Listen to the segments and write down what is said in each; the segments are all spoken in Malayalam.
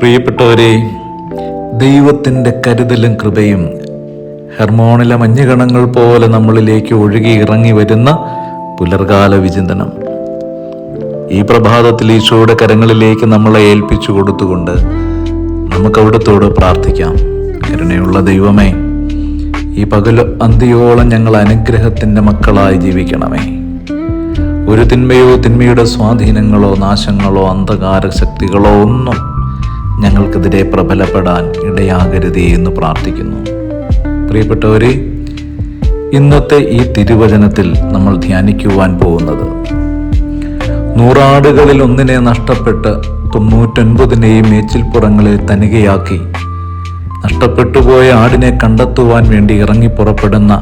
പ്രിയപ്പെട്ടവരെ, ദൈവത്തിൻ്റെ കരുതലും കൃപയും ഹെർമോണിലെ മഞ്ഞുകണങ്ങൾ പോലെ നമ്മളിലേക്ക് ഒഴുകി ഇറങ്ങി വരുന്ന പുലർകാല വിചിന്തനം. ഈ പ്രഭാതത്തിൽ ഈശോയുടെ കരങ്ങളിലേക്ക് നമ്മളെ ഏൽപ്പിച്ചു കൊടുത്തുകൊണ്ട് നമുക്ക് അവിടുത്തോട് പ്രാർത്ഥിക്കാം. കരുണയുള്ള ദൈവമേ, ഈ പകൽ അന്തിയോളം ഞങ്ങൾ അനുഗ്രഹത്തിൻ്റെ മക്കളായി ജീവിക്കണമേ. ഒരു തിന്മയോ തിന്മയുടെ സ്വാധീനങ്ങളോ നാശങ്ങളോ അന്ധകാര ശക്തികളോ ഒന്നും ഞങ്ങൾക്കെതിരെ പ്രബലപ്പെടാൻ ഇടയാകരുതേ എന്ന് പ്രാർത്ഥിക്കുന്നു. പ്രിയപ്പെട്ടവരെ, ഇന്നത്തെ ഈ തിരുവചനത്തിൽ നമ്മൾ ധ്യാനിക്കുവാൻ പോകുന്നത് 100 ആടുകളിൽ ഒന്നിനെ നഷ്ടപ്പെട്ട് 99നെയും മേച്ചിൽപ്പുറങ്ങളിൽ തനികയാക്കി നഷ്ടപ്പെട്ടുപോയ ആടിനെ കണ്ടെത്തുവാൻ വേണ്ടി ഇറങ്ങി പുറപ്പെടുന്ന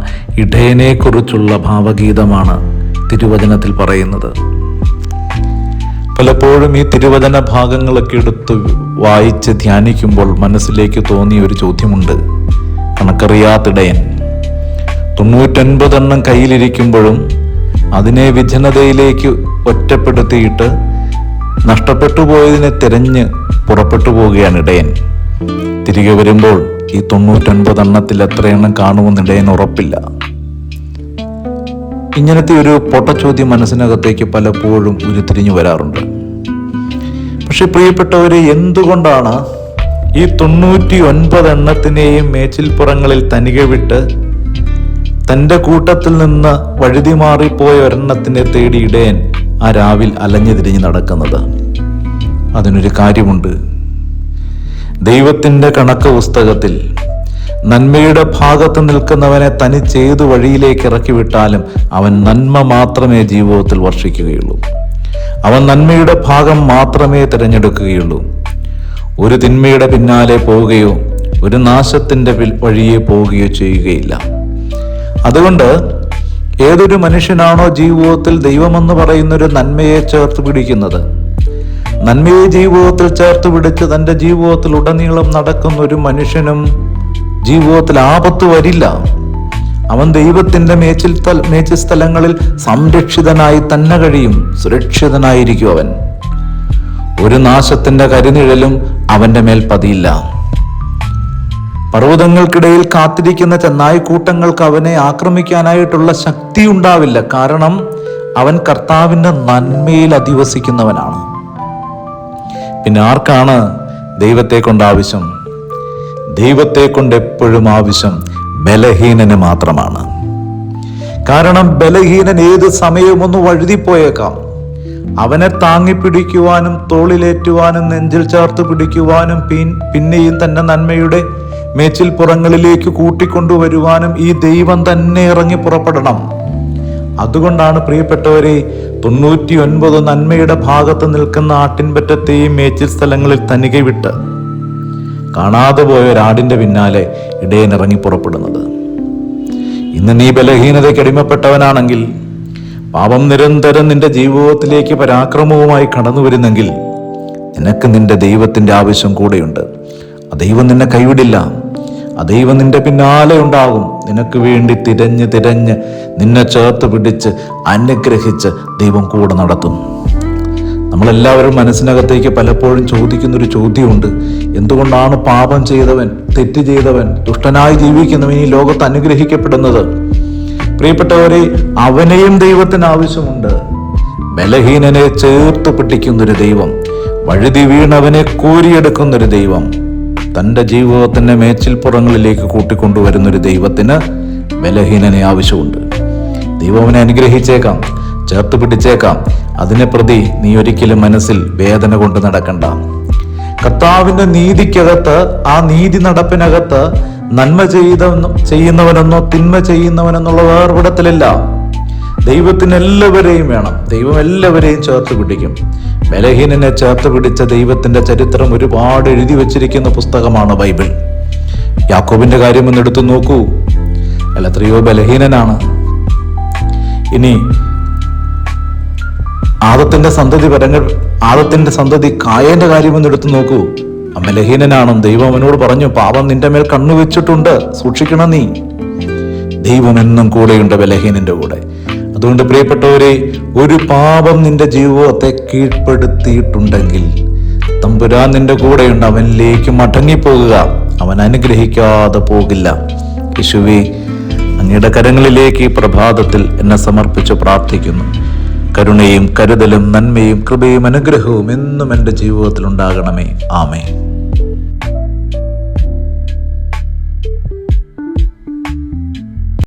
ഇടയനെക്കുറിച്ചുള്ള ഭാവഗീതമാണ് തിരുവചനത്തിൽ പറയുന്നത്. പലപ്പോഴും ഈ തിരുവചന ഭാഗങ്ങളൊക്കെ എടുത്ത് വായിച്ച് ധ്യാനിക്കുമ്പോൾ മനസ്സിലേക്ക് തോന്നിയ ഒരു ചോദ്യമുണ്ട്. കണക്കറിയാത്തിടയൻ 99 എണ്ണം കയ്യിലിരിക്കുമ്പോഴും അതിനെ വിജനതയിലേക്ക് ഒറ്റപ്പെടുത്തിയിട്ട് നഷ്ടപ്പെട്ടു പോയതിനെ തിരഞ്ഞ് പുറപ്പെട്ടു പോവുകയാണ് ഇടയൻ. തിരികെ വരുമ്പോൾ ഈ 99 എണ്ണത്തിൽ എത്ര എണ്ണം കാണുമെന്ന് ഇടയൻ ഉറപ്പില്ല. ഇങ്ങനത്തെ ഒരു പൊട്ടച്ചോദ്യം മനസ്സിനകത്തേക്ക് പലപ്പോഴും ഉരുത്തിരിഞ്ഞു വരാറുണ്ട്. പക്ഷെ പ്രിയപ്പെട്ടവരെ, എന്തുകൊണ്ടാണ് ഈ 99 എണ്ണത്തിനെയും മേച്ചിൽപ്പുറങ്ങളിൽ തനിക വിട്ട് തൻ്റെ കൂട്ടത്തിൽ നിന്ന് വഴുതി മാറിപ്പോയ ഒരെണ്ണത്തിനെ തേടി ഇടയൻ ആ രാവിൽ അലഞ്ഞു തിരിഞ്ഞ് നടക്കുന്നത്? അതിനൊരു കാര്യമുണ്ട്. ദൈവത്തിൻ്റെ കണക്ക് പുസ്തകത്തിൽ നന്മയുടെ ഭാഗത്ത് നിൽക്കുന്നവനെ തനിച്ചേതു വഴിയിലേക്ക് ഇറക്കി വിട്ടാലും അവൻ നന്മ മാത്രമേ ജീവിതത്തിൽ വർഷിക്കുകയുള്ളൂ. അവൻ നന്മയുടെ ഭാഗം മാത്രമേ തിരഞ്ഞെടുക്കുകയുള്ളൂ. ഒരു തിന്മയുടെ പിന്നാലെ പോവുകയോ ഒരു നാശത്തിൻ്റെ വഴിയെ പോവുകയോ ചെയ്യുകയില്ല. അതുകൊണ്ട് ഏതൊരു മനുഷ്യനാണോ ജീവിതത്തിൽ ദൈവമെന്ന് പറയുന്നൊരു നന്മയെ ചേർത്ത് പിടിക്കുന്നത്, നന്മയെ ജീവിതത്തിൽ ചേർത്ത് പിടിച്ച് തൻ്റെ ജീവിതത്തിൽ ഉടനീളം നടക്കുന്ന ഒരു മനുഷ്യനും ജീവിതത്തിൽ ആപത്ത് വരില്ല. അവൻ ദൈവത്തിൻ്റെ മേച്ചിൽ സ്ഥലങ്ങളിൽ സംരക്ഷിതനായി തന്നെ കഴിയും, സുരക്ഷിതനായിരിക്കും. അവൻ ഒരു നാശത്തിൻ്റെ കരിനിഴലും അവൻ്റെ മേൽ പതിയില്ല. പർവ്വതങ്ങൾക്കിടയിൽ കാത്തിരിക്കുന്ന ചെന്നായ്ക്കൂട്ടങ്ങൾക്ക് അവനെ ആക്രമിക്കാനായിട്ടുള്ള ശക്തി ഉണ്ടാവില്ല. കാരണം അവൻ കർത്താവിൻ്റെ നന്മയിൽ അധിവസിക്കുന്നവനാണ്. പിന്നെ ആർക്കാണ് ദൈവത്തെ കൊണ്ട് ആവശ്യം? ദൈവത്തെ കൊണ്ട് എപ്പോഴും ആവശ്യം ബലഹീനന് മാത്രമാണ്. കാരണം ബലഹീനൻ ഏത് സമയവും ഒന്ന് വഴുതിപ്പോയേക്കാം. അവനെ താങ്ങി പിടിക്കുവാനും തോളിലേറ്റുവാനും നെഞ്ചിൽ ചേർത്ത് പിടിക്കുവാനും പിന്നെയും തന്റെ നന്മയുടെ മേച്ചിൽപ്പുറങ്ങളിലേക്ക് കൂട്ടിക്കൊണ്ടുവരുവാനും ഈ ദൈവം തന്നെ ഇറങ്ങി പുറപ്പെടണം. അതുകൊണ്ടാണ് പ്രിയപ്പെട്ടവരെ, 99 നന്മയുടെ ഭാഗത്ത് നിൽക്കുന്ന ആട്ടിൻപറ്റത്തെയും മേച്ചിൽ സ്ഥലങ്ങളിൽ തനിക വിട്ട് കാണാതെ പോയ ഒരാടിന്റെ പിന്നാലെ ഇടയൻ ഇറങ്ങി പുറപ്പെടുന്നത്. ഇന്ന് നീ ബലഹീനതയ്ക്ക് അടിമപ്പെട്ടവനാണെങ്കിൽ, പാപം നിരന്തരം നിന്റെ ജീവിതത്തിലേക്ക് പരാക്രമവുമായി കടന്നു വരുന്നെങ്കിൽ, നിനക്ക് നിന്റെ ദൈവത്തിന്റെ ആവശ്യം കൂടെയുണ്ട്. ആ ദൈവം നിന്നെ കൈവിടില്ല. ആ ദൈവം നിന്റെ പിന്നാലെ ഉണ്ടാകും. നിനക്ക് വേണ്ടി തിരഞ്ഞ് നിന്നെ ചേർത്ത് പിടിച്ച് അനുഗ്രഹിച്ച് ദൈവം കൂടെ നടത്തും. നമ്മളെല്ലാവരും മനസ്സിനകത്തേക്ക് പലപ്പോഴും ചോദിക്കുന്നൊരു ചോദ്യമുണ്ട്. എന്തുകൊണ്ടാണ് പാപം ചെയ്തവൻ, തെറ്റ് ചെയ്തവൻ, ദുഷ്ടനായി ജീവിക്കുന്നവൻ ഈ ലോകത്ത് അനുഗ്രഹിക്കപ്പെടുന്നത്? പ്രിയപ്പെട്ടവരെ, അവനെയും ദൈവത്തിന് ആവശ്യമുണ്ട്. ബലഹീനനെ ചേർത്ത് പിടിക്കുന്നൊരു ദൈവം, വഴുതി വീണവനെ കോരിയെടുക്കുന്നൊരു ദൈവം, തൻ്റെ ജീവിതത്തിന്റെ മേച്ചിൽപ്പുറങ്ങളിലേക്ക് കൂട്ടിക്കൊണ്ടുവരുന്നൊരു ദൈവത്തിന് ബലഹീനനെ ആവശ്യമുണ്ട്. ദൈവം അവനെ അനുഗ്രഹിച്ചേക്കാം, ചേർത്ത് പിടിച്ചേക്കാം. അതിനെ പ്രതി നീ ഒരിക്കലും മനസ്സിൽ വേദന കൊണ്ട് നടക്കണ്ട. കർത്താവിന്റെ നീതിക്കകത്ത്, ആ നീതി നടപ്പിനകത്ത് നന്മ ചെയ്യുന്നവനെന്നോ തിന്മ ചെയ്യുന്നവനെന്നുള്ള വേർപെടുത്തലില്ല. ദൈവത്തിന് എല്ലാവരെയും വേണം. ദൈവം എല്ലാവരെയും ചേർത്ത് പിടിക്കും. ബലഹീനനെ ചേർത്ത് പിടിച്ച ദൈവത്തിന്റെ ചരിത്രം ഒരുപാട് എഴുതി വച്ചിരിക്കുന്ന പുസ്തകമാണ് ബൈബിൾ. യാക്കോബിന്റെ കാര്യം ഒന്ന് എടുത്തു നോക്കൂ. അല്ല, എത്രയോ ബലഹീനനാണ്. ഇനി ആദത്തിന്റെ സന്തതി കായേന്റെ കാര്യം ഒന്ന് എടുത്തു നോക്കൂ. ബലഹീനനാണ്. ദൈവം അവനോട് പറഞ്ഞു, പാപം നിന്റെ മേൽ കണ്ണുവെച്ചിട്ടുണ്ട്, സൂക്ഷിക്കണം നീ. ദൈവം എന്നും കൂടെയുണ്ട് ബലഹീനന്റെ കൂടെ. അതുകൊണ്ട് പ്രിയപ്പെട്ടവരെ, ഒരു പാപം നിന്റെ ജീവിതത്തെ കീഴ്പ്പെടുത്തിയിട്ടുണ്ടെങ്കിൽ തമ്പുരാൻ നിന്റെ കൂടെയുണ്ട്. അവനിലേക്ക് മടങ്ങിപ്പോകുക, അവൻ അനുഗ്രഹിക്കാതെ പോകില്ല. യേശുവേ, അങ്ങയുടെ കരങ്ങളിലേക്ക് ഈ പ്രഭാതത്തിൽ എന്നെ സമർപ്പിച്ച് പ്രാർത്ഥിക്കുന്നു. കരുണയും കരുതലും നന്മയും കൃപയും അനുഗ്രഹവും എന്നും എൻ്റെ ജീവിതത്തിൽ ഉണ്ടാകണമേ. ആമേൻ.